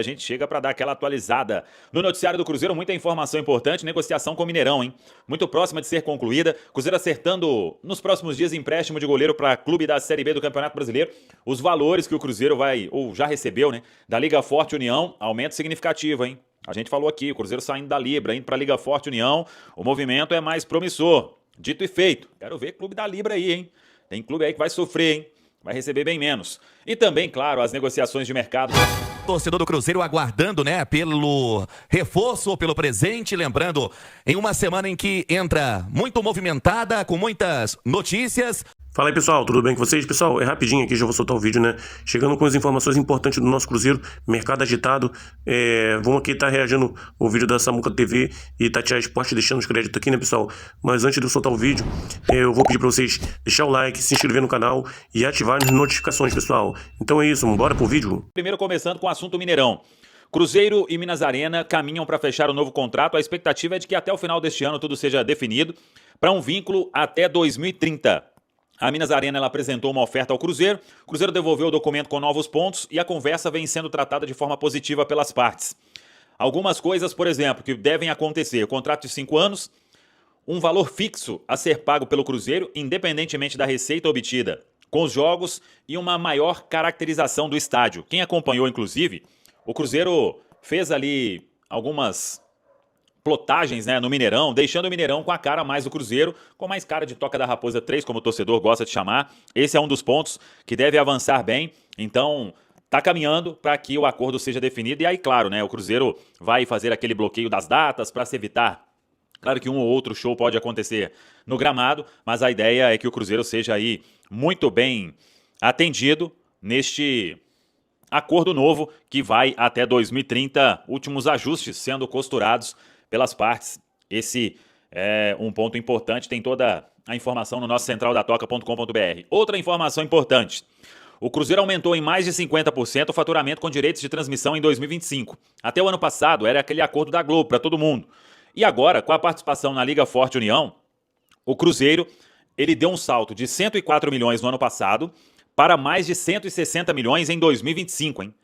A gente chega para dar aquela atualizada. No noticiário do Cruzeiro, muita informação importante, negociação com o Mineirão, hein? Muito próxima de ser concluída. Cruzeiro acertando nos próximos dias empréstimo de goleiro para clube da Série B do Campeonato Brasileiro. Os valores que o Cruzeiro vai, ou já recebeu, né? Da Liga Forte União, aumento significativo, hein? A gente falou aqui, o Cruzeiro saindo da Libra, indo para a Liga Forte União, o movimento é mais promissor. Dito e feito. Quero ver clube da Libra aí, hein? Tem clube aí que vai sofrer, hein? Vai receber bem menos. E também, claro, as negociações de mercado. Torcedor do Cruzeiro aguardando, né, pelo reforço, pelo presente, lembrando, em uma semana em que entra muito movimentada, com muitas notícias. Fala aí, pessoal, tudo bem com vocês? Pessoal, é rapidinho aqui, já vou soltar o vídeo, né? Chegando com as informações importantes do nosso Cruzeiro, mercado agitado. Vamos aqui estar reagindo o vídeo da Samuca TV e Tatiá Esporte, deixando os créditos aqui, né, pessoal? Mas antes de eu soltar o vídeo, eu vou pedir pra vocês deixar o like, se inscrever no canal e ativar as notificações, pessoal. Então é isso, bora pro vídeo? Primeiro começando com o assunto Mineirão. Cruzeiro e Minas Arena caminham para fechar o novo contrato. A expectativa é de que até o final deste ano tudo seja definido para um vínculo até 2030. A Minas Arena ela apresentou uma oferta ao Cruzeiro, o Cruzeiro devolveu o documento com novos pontos e a conversa vem sendo tratada de forma positiva pelas partes. Algumas coisas, por exemplo, que devem acontecer: contrato de 5 anos, um valor fixo a ser pago pelo Cruzeiro, independentemente da receita obtida com os jogos, e uma maior caracterização do estádio. Quem acompanhou, inclusive, o Cruzeiro fez ali algumas plotagens, né, no Mineirão, deixando o Mineirão com a cara mais do Cruzeiro, com mais cara de Toca da Raposa 3, como o torcedor gosta de chamar. Esse é um dos pontos que deve avançar bem, então tá caminhando para que o acordo seja definido. E aí, claro, né, o Cruzeiro vai fazer aquele bloqueio das datas para se evitar. Claro que um ou outro show pode acontecer no gramado, mas a ideia é que o Cruzeiro seja aí muito bem atendido neste acordo novo que vai até 2030, últimos ajustes sendo costurados pelas partes. Esse é um ponto importante, tem toda a informação no nosso centraldatoca.com.br. Outra informação importante: o Cruzeiro aumentou em mais de 50% o faturamento com direitos de transmissão em 2025. Até o ano passado era aquele acordo da Globo para todo mundo. E agora, com a participação na Liga Forte União, o Cruzeiro ele deu um salto de 104 milhões no ano passado para mais de 160 milhões em 2025, hein?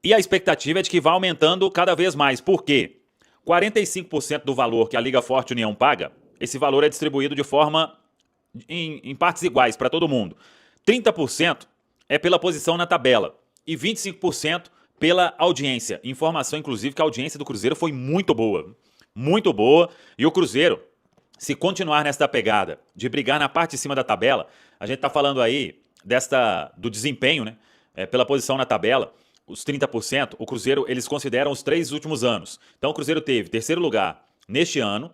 E a expectativa é de que vá aumentando cada vez mais. Por quê? 45% do valor que a Liga Forte União paga, esse valor é distribuído de forma em partes iguais para todo mundo. 30% é pela posição na tabela e 25% pela audiência. Informação, inclusive, que a audiência do Cruzeiro foi muito boa. Muito boa. E o Cruzeiro, se continuar nesta pegada de brigar na parte de cima da tabela, a gente está falando aí do desempenho, né? Pela posição na tabela. Os 30%, o Cruzeiro, eles consideram os 3 últimos anos. Então o Cruzeiro teve 3º lugar neste ano,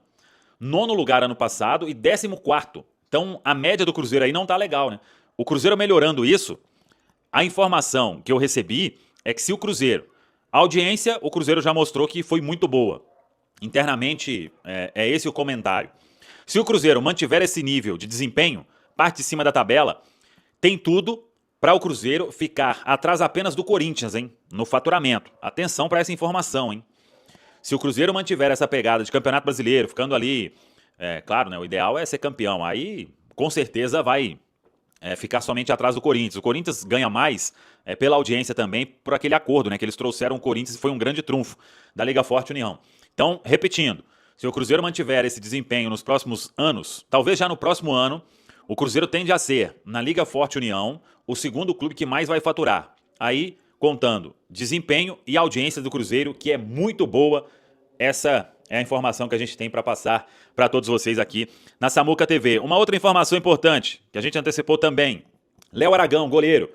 9º lugar ano passado e 14º. Então a média do Cruzeiro aí não tá legal, né? O Cruzeiro melhorando isso, a informação que eu recebi é que se o Cruzeiro, a audiência, o Cruzeiro já mostrou que foi muito boa. Internamente, é esse o comentário. Se o Cruzeiro mantiver esse nível de desempenho, parte de cima da tabela, tem tudo para o Cruzeiro ficar atrás apenas do Corinthians, hein? No faturamento. Atenção para essa informação, hein? Se o Cruzeiro mantiver essa pegada de Campeonato Brasileiro, ficando ali, claro, né? O ideal é ser campeão. Aí, com certeza, vai ficar somente atrás do Corinthians. O Corinthians ganha mais pela audiência também, por aquele acordo, né? Que eles trouxeram o Corinthians e foi um grande trunfo da Liga Forte União. Então, repetindo, se o Cruzeiro mantiver esse desempenho nos próximos anos, talvez já no próximo ano, o Cruzeiro tende a ser, na Liga Forte União, o segundo clube que mais vai faturar. Aí, contando desempenho e audiência do Cruzeiro, que é muito boa. Essa é a informação que a gente tem para passar para todos vocês aqui na Samuca TV. Uma outra informação importante, que a gente antecipou também. Léo Aragão, goleiro,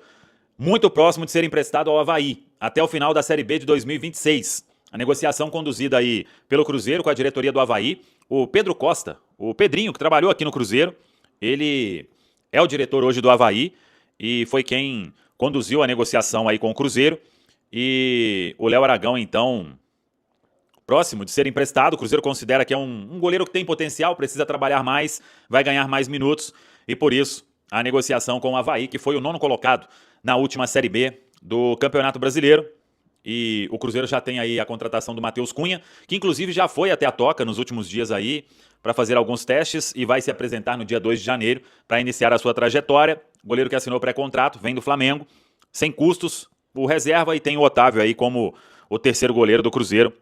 muito próximo de ser emprestado ao Avaí, até o final da Série B de 2026. A negociação conduzida aí pelo Cruzeiro com a diretoria do Avaí. O Pedro Costa, o Pedrinho, que trabalhou aqui no Cruzeiro, ele é o diretor hoje do Avaí e foi quem conduziu a negociação aí com o Cruzeiro. E o Léo Aragão, então, próximo de ser emprestado. O Cruzeiro considera que é um goleiro que tem potencial, precisa trabalhar mais, vai ganhar mais minutos. E por isso, a negociação com o Avaí, que foi o 9º colocado na última Série B do Campeonato Brasileiro. E o Cruzeiro já tem aí a contratação do Matheus Cunha, que inclusive já foi até a Toca nos últimos dias aí para fazer alguns testes e vai se apresentar no dia 2 de janeiro para iniciar a sua trajetória. Goleiro que assinou pré-contrato, vem do Flamengo, sem custos, o reserva e tem o Otávio aí como o terceiro goleiro do Cruzeiro.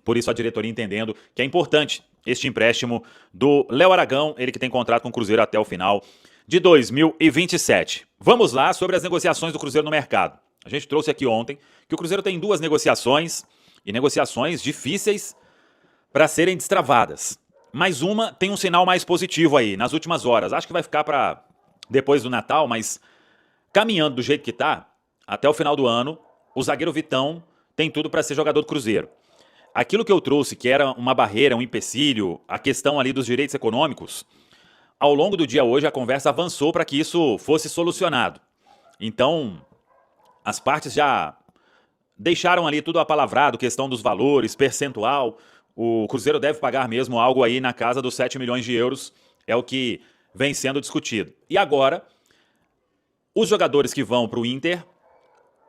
Por isso a diretoria entendendo que é importante este empréstimo do Léo Aragão, ele que tem contrato com o Cruzeiro até o final de 2027. Vamos lá sobre as negociações do Cruzeiro no mercado. A gente trouxe aqui ontem que o Cruzeiro tem 2 negociações, e negociações difíceis para serem destravadas. Mas uma tem um sinal mais positivo aí, nas últimas horas. Acho que vai ficar para depois do Natal, mas caminhando do jeito que está, até o final do ano, o zagueiro Vitão tem tudo para ser jogador do Cruzeiro. Aquilo que eu trouxe, que era uma barreira, um empecilho, a questão ali dos direitos econômicos, ao longo do dia hoje a conversa avançou para que isso fosse solucionado. Então, as partes já deixaram ali tudo apalavrado, questão dos valores, percentual. O Cruzeiro deve pagar mesmo algo aí na casa dos 7 milhões de euros, é o que vem sendo discutido. E agora, os jogadores que vão para o Inter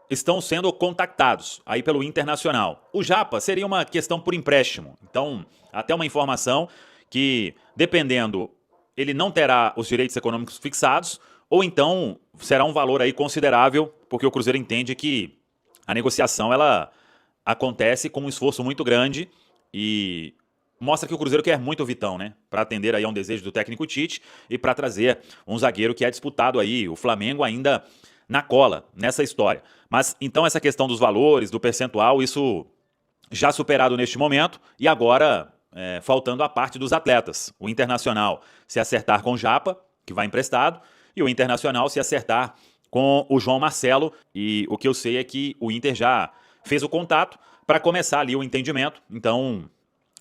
estão sendo contactados aí pelo Internacional. O Japa seria uma questão por empréstimo. Então, até uma informação que, dependendo, ele não terá os direitos econômicos fixados, ou então será um valor aí considerável, porque o Cruzeiro entende que a negociação ela acontece com um esforço muito grande e mostra que o Cruzeiro quer muito o Vitão, né? Para atender aí a um desejo do técnico Tite e para trazer um zagueiro que é disputado aí, o Flamengo ainda na cola nessa história. Mas então essa questão dos valores, do percentual, isso já superado neste momento e agora faltando a parte dos atletas. O Internacional se acertar com o Japa, que vai emprestado, e o Internacional se acertar com o João Marcelo. E o que eu sei é que o Inter já fez o contato para começar ali o entendimento. Então,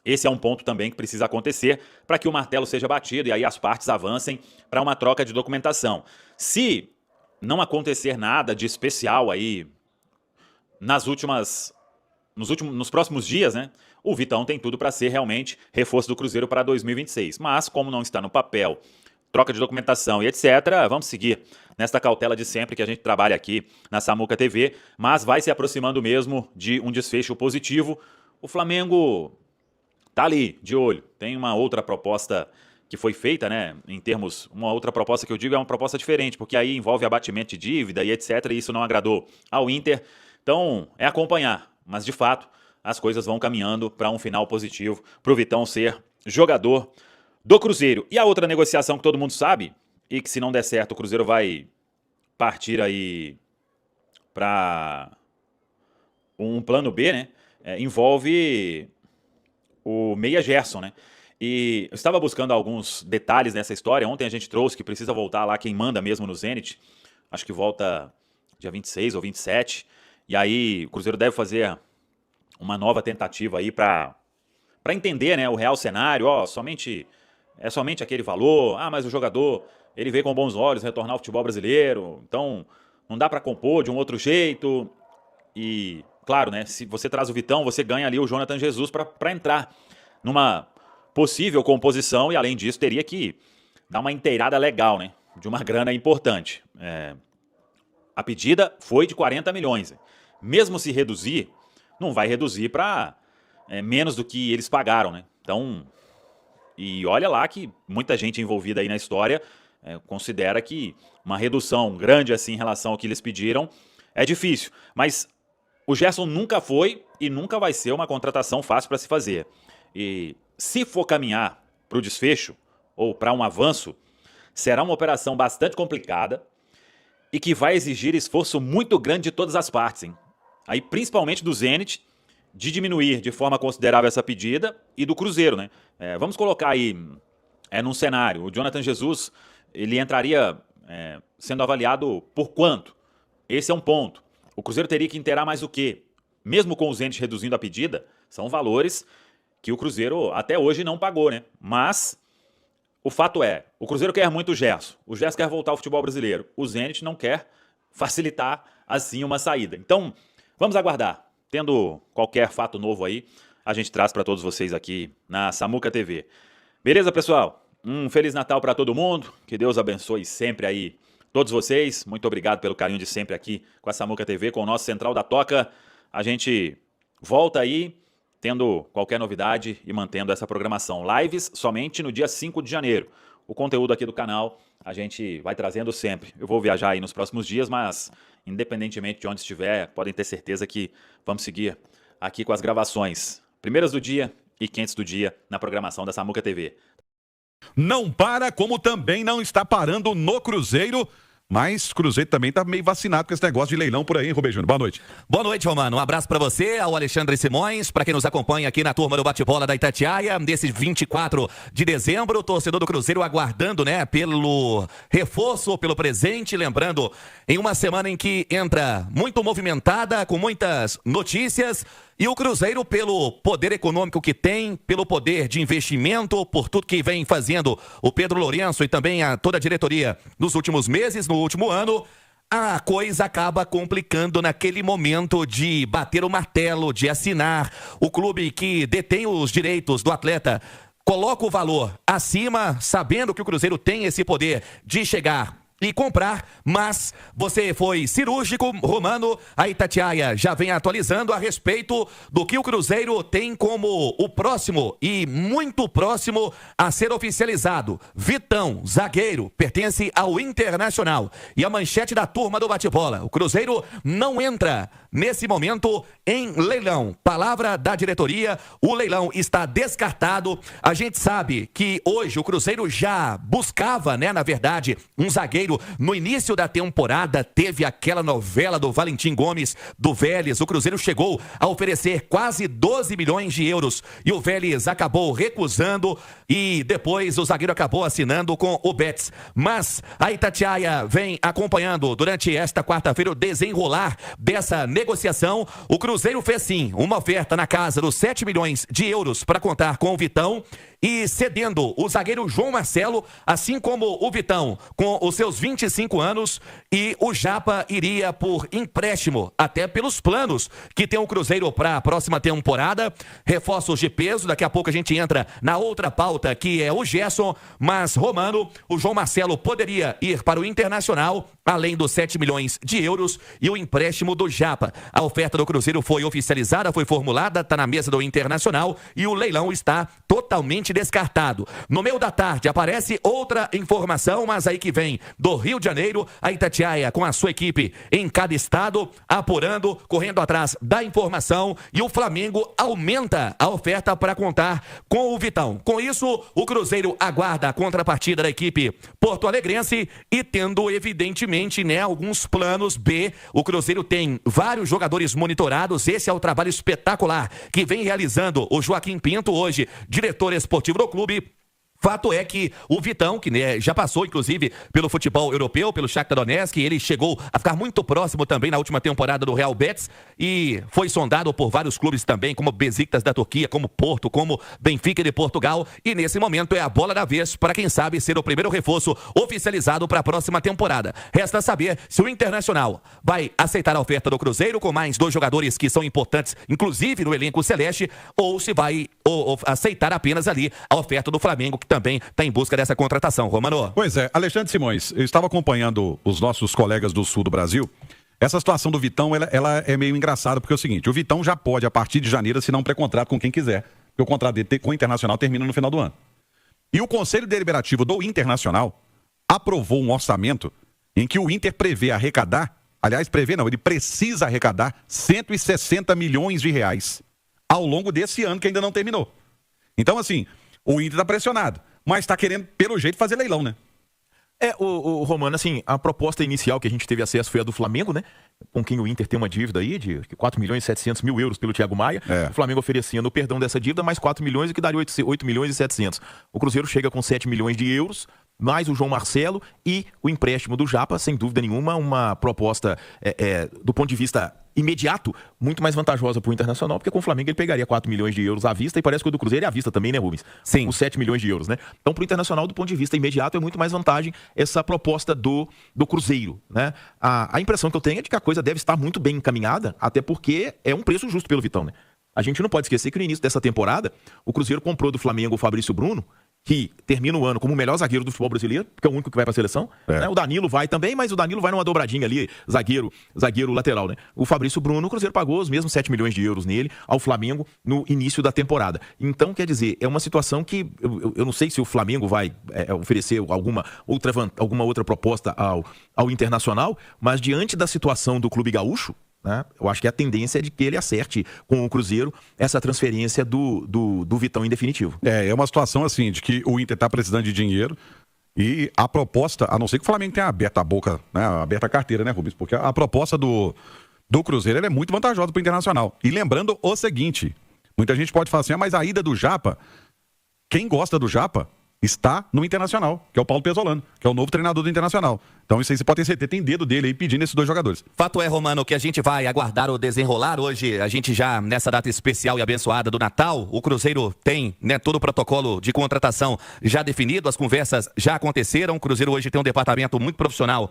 esse é um ponto também que precisa acontecer para que o martelo seja batido e aí as partes avancem para uma troca de documentação. Se não acontecer nada de especial aí nos próximos dias, né? O Vitão tem tudo para ser realmente reforço do Cruzeiro para 2026. Mas, como não está no papel, troca de documentação e etc., vamos seguir nesta cautela de sempre que a gente trabalha aqui na Samuca TV, mas vai se aproximando mesmo de um desfecho positivo. O Flamengo tá ali, de olho. Tem uma outra proposta que foi feita, né? Em termos, uma outra proposta que eu digo é uma proposta diferente, porque aí envolve abatimento de dívida e etc., e isso não agradou ao Inter. Então, é acompanhar. Mas, de fato, as coisas vão caminhando para um final positivo para o Vitão ser jogador do Cruzeiro. E a outra negociação que todo mundo sabe, e que se não der certo o Cruzeiro vai partir aí para um plano B, né? Envolve o Meia Gerson, né? E eu estava buscando alguns detalhes nessa história. Ontem a gente trouxe que precisa voltar lá quem manda mesmo no Zenit. Acho que volta dia 26 ou 27. E aí o Cruzeiro deve fazer uma nova tentativa aí para entender, né, o real cenário. Somente aquele valor. Mas o jogador ele veio com bons olhos retornar ao futebol brasileiro. Então não dá para compor de um outro jeito. E claro, né, se você traz o Vitão, você ganha ali o Jonathan Jesus para entrar numa possível composição e além disso teria que dar uma inteirada legal, né, de uma grana importante. A pedida foi de 40 milhões. Mesmo se reduzir, não vai reduzir para menos do que eles pagaram, né? Então, e olha lá que muita gente envolvida aí na história considera que uma redução grande assim em relação ao que eles pediram é difícil. Mas o Gerson nunca foi e nunca vai ser uma contratação fácil para se fazer. E se for caminhar para o desfecho ou para um avanço, será uma operação bastante complicada e que vai exigir esforço muito grande de todas as partes, hein? Aí, principalmente do Zenit, de diminuir de forma considerável essa pedida e do Cruzeiro, né? Vamos colocar aí num cenário, o Jonathan Jesus, ele entraria sendo avaliado por quanto? Esse é um ponto. O Cruzeiro teria que inteirar mais o quê? Mesmo com o Zenit reduzindo a pedida, são valores que o Cruzeiro até hoje não pagou, né? Mas o fato é, o Cruzeiro quer muito o Gerson quer voltar ao futebol brasileiro, o Zenit não quer facilitar assim uma saída. Então, vamos aguardar. Tendo qualquer fato novo aí, a gente traz para todos vocês aqui na Samuca TV. Beleza, pessoal? Um Feliz Natal para todo mundo, que Deus abençoe sempre aí todos vocês. Muito obrigado pelo carinho de sempre aqui com a Samuca TV, com o nosso Central da Toca. A gente volta aí tendo qualquer novidade e mantendo essa programação. Lives somente no dia 5 de janeiro. O conteúdo aqui do canal a gente vai trazendo sempre. Eu vou viajar aí nos próximos dias, mas independentemente de onde estiver, podem ter certeza que vamos seguir aqui com as gravações primeiras do dia e quentes do dia na programação da Samuca TV. Não para, como também não está parando no Cruzeiro. Mas o Cruzeiro também tá meio vacinado com esse negócio de leilão por aí, hein, Rubem Júnior? Boa noite. Boa noite, Romano. Um abraço pra você, ao Alexandre Simões, pra quem nos acompanha aqui na turma do bate-bola da Itatiaia, desse 24 de dezembro, o torcedor do Cruzeiro aguardando, né, pelo reforço, pelo presente, lembrando, em uma semana em que entra muito movimentada, com muitas notícias, e o Cruzeiro, pelo poder econômico que tem, pelo poder de investimento, por tudo que vem fazendo o Pedro Lourenço e também toda a diretoria nos últimos meses, no último ano, a coisa acaba complicando naquele momento de bater o martelo, de assinar. O clube que detém os direitos do atleta coloca o valor acima, sabendo que o Cruzeiro tem esse poder de chegar e comprar, mas você foi cirúrgico, Romano. A Itatiaia já vem atualizando a respeito do que o Cruzeiro tem como o próximo e muito próximo a ser oficializado. Vitão, zagueiro, pertence ao Internacional. E a manchete da turma do bate-bola: o Cruzeiro não entra nesse momento em leilão. Palavra da diretoria, o leilão está descartado. A gente sabe que hoje o Cruzeiro já buscava, né, na verdade, um zagueiro. No início da temporada, teve aquela novela do Valentim Gomes, do Vélez. O Cruzeiro chegou a oferecer quase 12 milhões de euros e o Vélez acabou recusando e depois o zagueiro acabou assinando com o Betis. Mas a Itatiaia vem acompanhando durante esta quarta-feira o desenrolar dessa negociação. O Cruzeiro fez sim uma oferta na casa dos 7 milhões de euros para contar com o Vitão e cedendo o zagueiro João Marcelo, assim como o Vitão com os seus 25 anos, e o Japa iria por empréstimo, até pelos planos que tem o Cruzeiro para a próxima temporada. Reforços de peso, daqui a pouco a gente entra na outra pauta, que é o Gerson, mas Romano, o João Marcelo poderia ir para o Internacional, além dos 7 milhões de euros e o empréstimo do Japa. A oferta do Cruzeiro foi oficializada, foi formulada, está na mesa do Internacional e o leilão está totalmente descartado. No meio da tarde aparece outra informação, mas aí que vem do Rio de Janeiro, a Itatiaia com a sua equipe em cada estado, apurando, correndo atrás da informação, e o Flamengo aumenta a oferta para contar com o Vitão. Com isso, o Cruzeiro aguarda a contrapartida da equipe porto-alegrense e tendo, evidentemente, né, alguns planos B. O Cruzeiro tem vários jogadores monitorados, esse é o trabalho espetacular que vem realizando o Joaquim Pinto, hoje diretor esportivo do clube. Fato é que o Vitão, que né, já passou inclusive pelo futebol europeu, pelo Shakhtar Donetsk, ele chegou a ficar muito próximo também na última temporada do Real Betis e foi sondado por vários clubes também, como Besiktas da Turquia, como Porto, como Benfica de Portugal, e nesse momento é a bola da vez para quem sabe ser o primeiro reforço oficializado para a próxima temporada. Resta saber se o Internacional vai aceitar a oferta do Cruzeiro com mais 2 jogadores que são importantes, inclusive no elenco celeste, ou se vai aceitar apenas ali a oferta do Flamengo, que também está em busca dessa contratação. Romano. Pois é, Alexandre Simões, eu estava acompanhando os nossos colegas do sul do Brasil. Essa situação do Vitão, ela é meio engraçada, porque é o seguinte: o Vitão já pode, a partir de janeiro, assinar um pré-contrato com quem quiser, porque o contrato dele com o Internacional termina no final do ano. E o Conselho Deliberativo do Internacional aprovou um orçamento em que o Inter prevê arrecadar, aliás, ele precisa arrecadar 160 milhões de reais ao longo desse ano que ainda não terminou. Então, assim, o Inter está pressionado, mas está querendo, pelo jeito, fazer leilão, né? O Romano, assim, a proposta inicial que a gente teve acesso foi a do Flamengo, né? Com quem o Inter tem uma dívida aí de 4 milhões e 700 mil euros pelo Thiago Maia. O Flamengo oferecia no perdão dessa dívida mais 4 milhões, o que daria 8 milhões e 700. O Cruzeiro chega com 7 milhões de euros, mais o João Marcelo e o empréstimo do Japa, sem dúvida nenhuma, uma proposta do ponto de vista imediato, muito mais vantajosa para o Internacional, porque com o Flamengo ele pegaria 4 milhões de euros à vista, e parece que o do Cruzeiro é à vista também, né, Rubens? Sim. Os 7 milhões de euros, né? Então, para o Internacional, do ponto de vista imediato, é muito mais vantagem essa proposta do Cruzeiro, né? A impressão que eu tenho é de que a coisa deve estar muito bem encaminhada, até porque é um preço justo pelo Vitão, né? A gente não pode esquecer que no início dessa temporada, o Cruzeiro comprou do Flamengo o Fabrício Bruno, que termina o ano como o melhor zagueiro do futebol brasileiro, porque é o único que vai para a seleção. Né? O Danilo vai também, mas o Danilo vai numa dobradinha ali, zagueiro lateral, né? O Fabrício Bruno, o Cruzeiro pagou os mesmos 7 milhões de euros nele, ao Flamengo, no início da temporada. Então, quer dizer, é uma situação que eu não sei se o Flamengo vai oferecer alguma outra proposta ao Internacional, mas diante da situação do Clube Gaúcho, né, eu acho que a tendência é de que ele acerte com o Cruzeiro essa transferência do Vitão em definitivo. É uma situação assim, de que o Inter está precisando de dinheiro e a proposta, a não ser que o Flamengo tenha aberto a boca, né, aberta a carteira, né, Rubens? Porque a proposta do Cruzeiro ela é muito vantajosa para o Internacional. E lembrando o seguinte, muita gente pode falar assim, mas a ida do Japa, quem gosta do Japa está no Internacional, que é o Paulo Pesolano, que é o novo treinador do Internacional. Então isso aí você pode ter certeza, tem dedo dele aí pedindo esses 2 jogadores. Fato é, Romano, que a gente vai aguardar o desenrolar hoje. A gente já, nessa data especial e abençoada do Natal, o Cruzeiro tem, né, todo o protocolo de contratação já definido, as conversas já aconteceram. O Cruzeiro hoje tem um departamento muito profissional,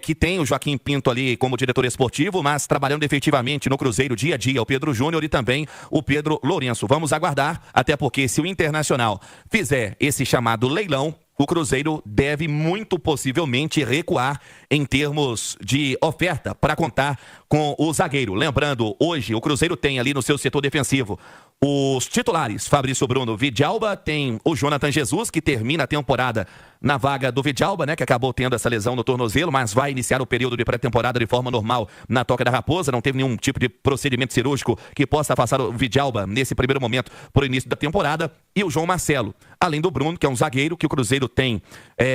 que tem o Joaquim Pinto ali como diretor esportivo, mas trabalhando efetivamente no Cruzeiro dia a dia, o Pedro Júnior e também o Pedro Lourenço. Vamos aguardar, até porque se o Internacional fizer esse chamado leilão, o Cruzeiro deve muito possivelmente recuar em termos de oferta para contar com o zagueiro. Lembrando, hoje o Cruzeiro tem ali no seu setor defensivo os titulares, Fabrício Bruno, Vidalba, tem o Jonathan Jesus, que termina a temporada na vaga do Vidalba, né, que acabou tendo essa lesão no tornozelo, mas vai iniciar o período de pré-temporada de forma normal na Toca da Raposa, não teve nenhum tipo de procedimento cirúrgico que possa afastar o Vidalba nesse primeiro momento para o início da temporada, e o João Marcelo, além do Bruno, que é um zagueiro que o Cruzeiro tem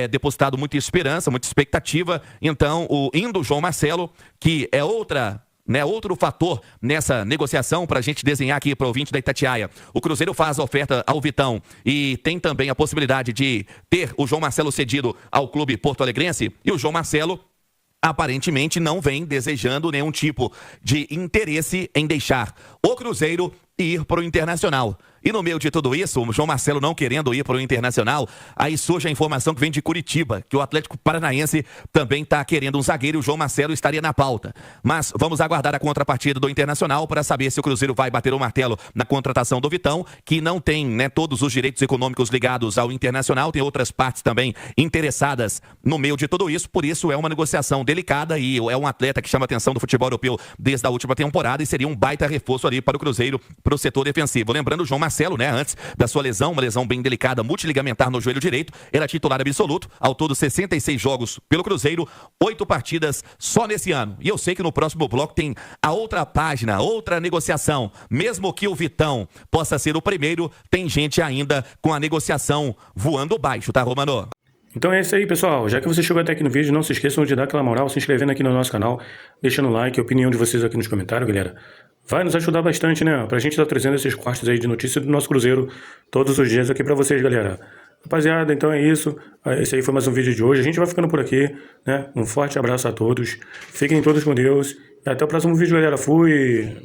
depositado muita esperança, muita expectativa. Então, indo o João Marcelo, que é outro fator nessa negociação para a gente desenhar aqui para o ouvinte da Itatiaia. O Cruzeiro faz a oferta ao Vitão e tem também a possibilidade de ter o João Marcelo cedido ao clube porto-alegrense, e o João Marcelo aparentemente não vem desejando nenhum tipo de interesse em deixar o Cruzeiro e ir para o Internacional. E no meio de tudo isso, o João Marcelo não querendo ir para o Internacional, aí surge a informação que vem de Curitiba, que o Atlético Paranaense também está querendo um zagueiro e o João Marcelo estaria na pauta. Mas vamos aguardar a contrapartida do Internacional para saber se o Cruzeiro vai bater o martelo na contratação do Vitão, que não tem, né, todos os direitos econômicos ligados ao Internacional, tem outras partes também interessadas no meio de tudo isso, por isso é uma negociação delicada e é um atleta que chama a atenção do futebol europeu desde a última temporada e seria um baita reforço ali para o Cruzeiro, para o setor defensivo. Lembrando, o João Marcelo, né, antes da sua lesão, uma lesão bem delicada, multiligamentar no joelho direito, era titular absoluto, ao todo 66 jogos pelo Cruzeiro, 8 partidas só nesse ano. E eu sei que no próximo bloco tem a outra página, outra negociação. Mesmo que o Vitão possa ser o primeiro, tem gente ainda com a negociação voando baixo, tá, Romano? Então é isso aí, pessoal. Já que você chegou até aqui no vídeo, não se esqueçam de dar aquela moral, se inscrevendo aqui no nosso canal, deixando o like, a opinião de vocês aqui nos comentários, galera. Vai nos ajudar bastante, né? Pra gente estar trazendo esses cortes aí de notícias do nosso Cruzeiro todos os dias aqui pra vocês, galera. Rapaziada, então é isso. Esse aí foi mais um vídeo de hoje. A gente vai ficando por aqui, né? Um forte abraço a todos. Fiquem todos com Deus. E até o próximo vídeo, galera. Fui!